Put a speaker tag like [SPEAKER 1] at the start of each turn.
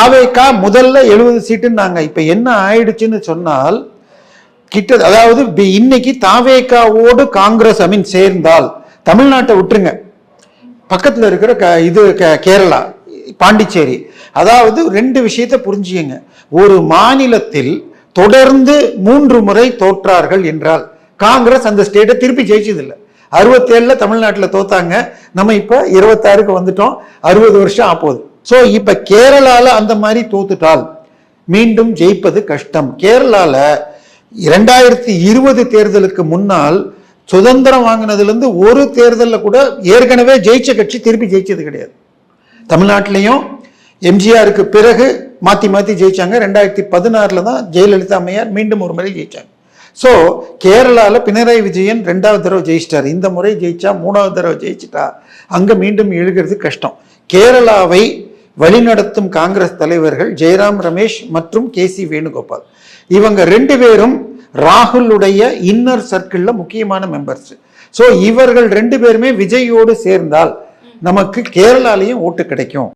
[SPEAKER 1] தாவேகா முதல்ல 70 சீட்டுன்னாங்க. இப்ப என்ன ஆயிடுச்சுன்னு சொன்னால் அதாவது இன்னைக்கு தாவேகாவோடு காங்கிரஸ் சேர்ந்தால், தமிழ்நாட்டை விட்டுருங்க, பக்கத்துல இருக்கிற கேரளா, பாண்டிச்சேரி, அதாவது 2 விஷயத்தை புரிஞ்சுங்க. ஒரு மாநிலத்தில் தொடர்ந்து 3 முறை தோற்றார்கள் என்றால் காங்கிரஸ் அந்த ஸ்டேட்டை திருப்பி ஜெயிச்சதில்லை. 67 தமிழ்நாட்டில் தோத்தாங்க, நம்ம இப்ப 26க்கு வந்துட்டோம், 60 வருஷம் ஆப்போகுது. சோ இப்ப கேரளால அந்த மாதிரி தோத்துட்டால் மீண்டும் ஜெயிப்பது கஷ்டம். கேரளால 2020 தேர்தலுக்கு முன்னால் சுதந்திரம் வாங்கினதுல இருந்து ஒரு தேர்தலில் கூட ஏற்கனவே ஜெயிச்ச கட்சி திருப்பி ஜெயிச்சது கிடையாது. தமிழ்நாட்டிலையும் எம்ஜிஆருக்கு பிறகு மாத்தி மாத்தி ஜெயிச்சாங்க. 2016 தான் ஜெயலலிதா அம்மையார் மீண்டும் ஒரு முறை ஜெயிச்சாங்க. ஸோ கேரளால பினராயி விஜயன் 2வது தடவை ஜெயிச்சிட்டார். இந்த முறை ஜெயிச்சா 3வது தடவை ஜெயிச்சிட்டா அங்க மீண்டும் எழுகிறது கஷ்டம். கேரளாவை வழிநடத்தும் காங்கிரஸ் தலைவர்கள் ஜெயராம் ரமேஷ் மற்றும் KC வேணுகோபால். இவங்க 2 பேரும் ராகுலுடைய இன்னர் சர்க்கிள்ல முக்கியமான மெம்பர்ஸ். ஸோ இவர்கள் 2 பேருமே விஜயோடு சேர்ந்தால் நமக்கு கேரளாலையும் ஓட்டு கிடைக்கும்.